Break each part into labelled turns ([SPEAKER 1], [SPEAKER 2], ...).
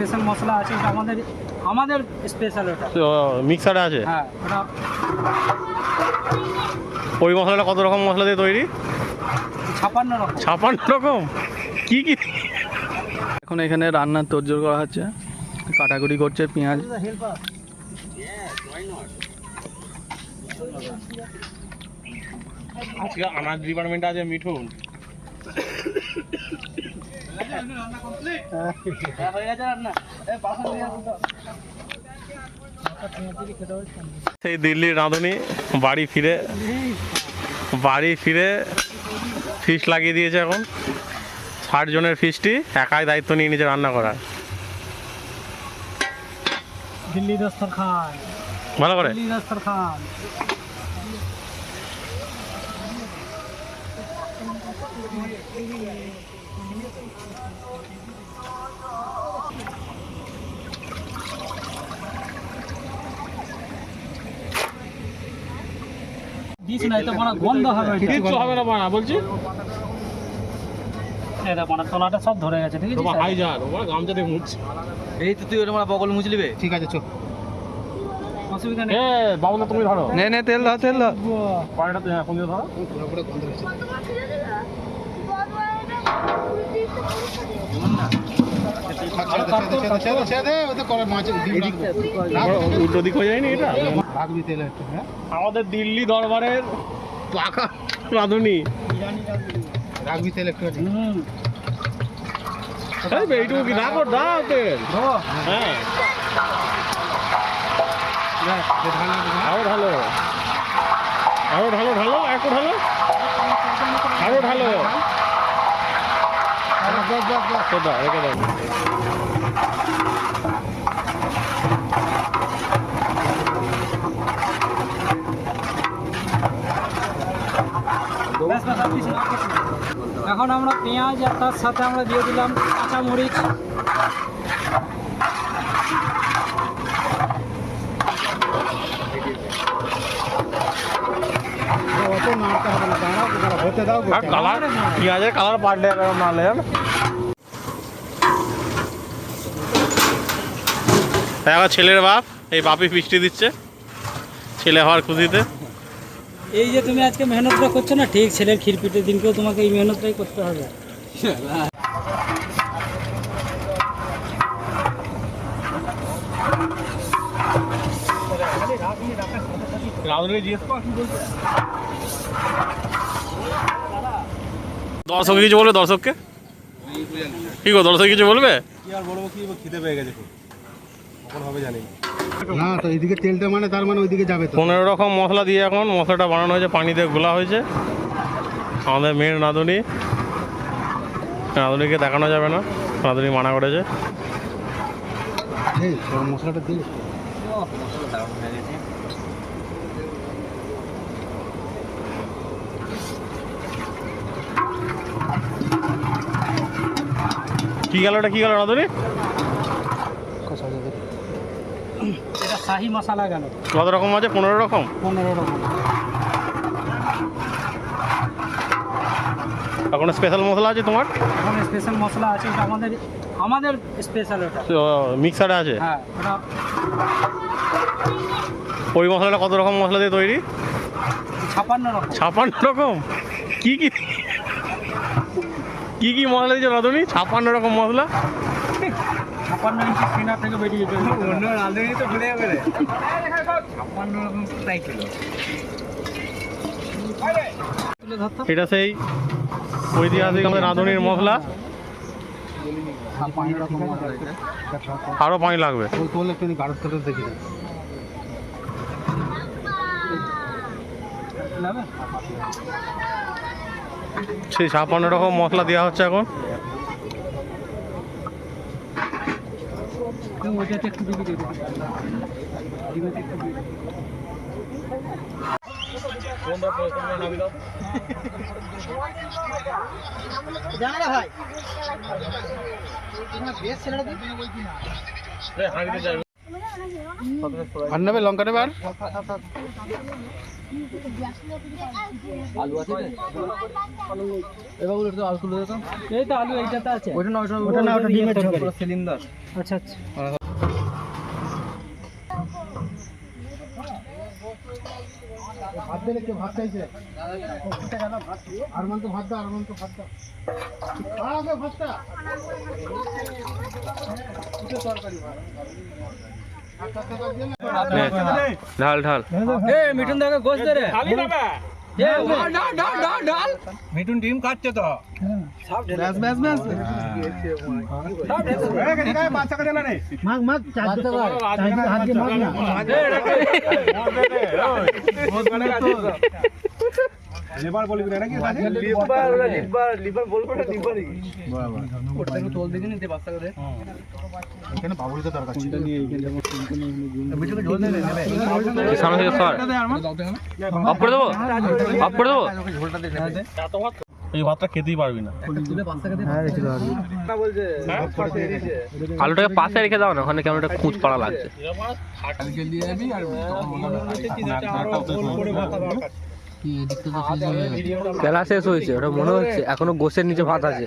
[SPEAKER 1] Special মশলা আছে, এটা আমাদের স্পেশাল। ওটা
[SPEAKER 2] মিক্সারে আছে।
[SPEAKER 1] হ্যাঁ, ওটা
[SPEAKER 2] ওই মশলাটা কত রকম মশলা দিয়ে তৈরি?
[SPEAKER 1] 56 রকম।
[SPEAKER 2] 56 রকম? কি কি? এখন এখানে রান্নার তোড়জোড় করা হচ্ছে, কাটাকুটি করছে পেঁয়াজ। আজকে আনাজ ডিপার্টমেন্ট আছে মিঠুন। সেই দিল্লির রাঁধুনি বাড়ি ফিরে ফিশ লাগিয়ে দিয়েছে। এখন 60 জনের ফিশটি একাই দায়িত্ব নিয়ে নিজে রান্না করার।
[SPEAKER 1] দিল্লি দস্তরখান
[SPEAKER 2] ভালো করে
[SPEAKER 1] দিস না, এটা বড় গন্ধ হবে।
[SPEAKER 2] কিছু হবে না বানা বলছি।
[SPEAKER 1] এটা বড় তলাটা সব ধরে গেছে, ঠিক আছে?
[SPEAKER 2] তোমার হাই যা, তোমার গামছা দিয়ে মুছছে।
[SPEAKER 3] এই তো তুই ওটা আমার বগল মুছলিবে।
[SPEAKER 1] ঠিক আছে, চল, অসুবিধা নেই।
[SPEAKER 2] এ বাবুদা তুমি ধরো।
[SPEAKER 3] নে তেল দাও
[SPEAKER 2] পাড়াটা তুমি এখন দিয়ে ধরো।
[SPEAKER 1] পুরো গন্ধ হচ্ছে।
[SPEAKER 2] উল্টো দিক হয়ে যায়নি এটা? আমাদের দিল্লি দরবারের পাকা রাঁধুনি।
[SPEAKER 1] রাখবি তেল একটু।
[SPEAKER 2] এইটুকু কি না কর দাও তেল। হ্যাঁ, আরো ঢালো, একটু ঢালো, আরো ঢালো। রেখে দাও।
[SPEAKER 1] এখন আমরা পেঁয়াজ আর তার সাথে আমরা দিয়ে দিলাম কাঁচামরিচ।
[SPEAKER 2] কালার পেঁয়াজের কালার পাল্টে নালে এখন ছেলের বাপ, এই বাপি ফিস্টি দিচ্ছে ছেলে হওয়ার খুশিতে।
[SPEAKER 1] এই যে তুমি আজকে মেহনতটা করছো না, ঠিক ছেলের ক্ষীরপিঠের দিনকেও তোমাকে এই মেহনতটাই করতে হবে।
[SPEAKER 2] দর্শক কিছু বলবে? দর্শককে কি গো, দর্শক কিছু বলবে?
[SPEAKER 3] কি আর বলবো, কি খিদে পেয়ে গেছে খুব, কখন হবে জানি
[SPEAKER 4] না। তো এইদিকে তেলটা মানে তার মানে ওইদিকে যাবে তো।
[SPEAKER 2] 15 রকম মশলা দিয়ে এখন মশলাটা বানানো হয়েছে, পানিতে গোলা হয়েছে। আমাদের মেয়ের রাঁধুনিকে দেখানো যাবে না, রাঁধুনি মানা করেছে।
[SPEAKER 4] এই সব মশলাটা দিয়ে
[SPEAKER 2] কি গেল রাঁধুনি?
[SPEAKER 1] এটা শাহি মশলা গেল।
[SPEAKER 2] কত রকম আছে? 15 রকম।
[SPEAKER 1] 15 রকম।
[SPEAKER 2] এখন স্পেশাল মশলা আছে তোমার?
[SPEAKER 1] এখন স্পেশাল মশলা আছে, এটা আমাদের স্পেশাল। ওটা
[SPEAKER 2] মিক্সারে আছে।
[SPEAKER 1] হ্যাঁ, ওটা
[SPEAKER 2] ওই মশলাটা কত রকম মশলা দিয়ে তৈরি?
[SPEAKER 1] 56 রকম।
[SPEAKER 2] 56 রকম? কি কি মশলা দিয়েছে রাঁধুনি? 56 রকম মশলা।
[SPEAKER 1] 56 ইঞ্চি সিনা থেকে বেরিয়ে যেত। অন্য রাঁধুনি তো ভুলে যাবে। 56 রকম তাই ছিল।
[SPEAKER 2] এটা সেই ঐতিহাসিক আমাদের রাঁধুনির মশলা। আরো পানি লাগবে।
[SPEAKER 4] দেখি
[SPEAKER 2] সেই 56 রকম মশলা দেওয়া হচ্ছে এখন।
[SPEAKER 1] ওইটাতে একটু দিবি, জানা ভাই বেশ ছেলেটা
[SPEAKER 2] আর নেবে লঙ্কা নেবে আর
[SPEAKER 1] এই তো আলু এইটাতে আছে ওটা না ওটা ডিমের পুরো সিলিন্ডার আচ্ছা আচ্ছা
[SPEAKER 4] ভাত দিলে কে ভাত চাইছে আর মান তো ভাত দাও আগে ভাতটা
[SPEAKER 2] ঢাল ঢাল
[SPEAKER 1] মিঠুন দাকে গোশ দে রে খালি যাবে ডাল মিঠুন ডিম কাটছে তো সব ব্যাস বাচ্চা কাটে না রে মাগ চাইতে কর চাইতে হাত দিয়ে মাগ না লিভার বলবি না নাকি লিভার বলবো না লিভার ওটা একটু তোল দিবি না দে বাচ্চা করে
[SPEAKER 4] এখানে বাবুরি তো দরকার ছিল
[SPEAKER 1] মিঠুকে জল দে নেবে
[SPEAKER 2] সামনে থেকে সর অফ করে দেবো
[SPEAKER 1] ঝোলটা দে নেবে
[SPEAKER 3] এই ভাতটা খেতেই পারবি না।
[SPEAKER 1] তুলে বাচ্চাকে দে হ্যাঁ রেখে দাও না বলছে
[SPEAKER 2] আলুটাকে পাশে রেখে দাও না, ওখানে কেমন একটা খুঁজ পাড়া লাগছে। বেলা শেষ হয়েছে, ওটা মনে হচ্ছে এখনো গোছের নিচে ভাত আছে।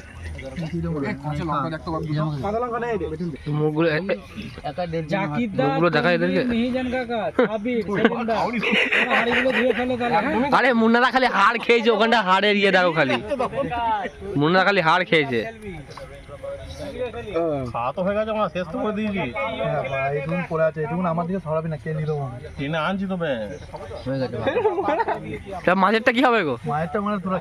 [SPEAKER 2] মুখগুলো দেখা এদেরকে। আরে মুন্নাদা খালি হাড় খেয়েছে, ওখানটা হাড়ের ইয়ে দেখো খালি, মুন্নাদা খালি হাড় খেয়েছে।
[SPEAKER 3] খাওয়া তো হয়ে গেছে, আমার শেষ তো করে দিয়েছি।
[SPEAKER 1] এইটুকুন পড়ে আছে, এইটুকুন আমার দিকে ছড়াবি না, কে নিল
[SPEAKER 3] কিনে আনছি তবে
[SPEAKER 2] মাছেরটা কি হবে গো?
[SPEAKER 1] মায়েরটা মানে তোরা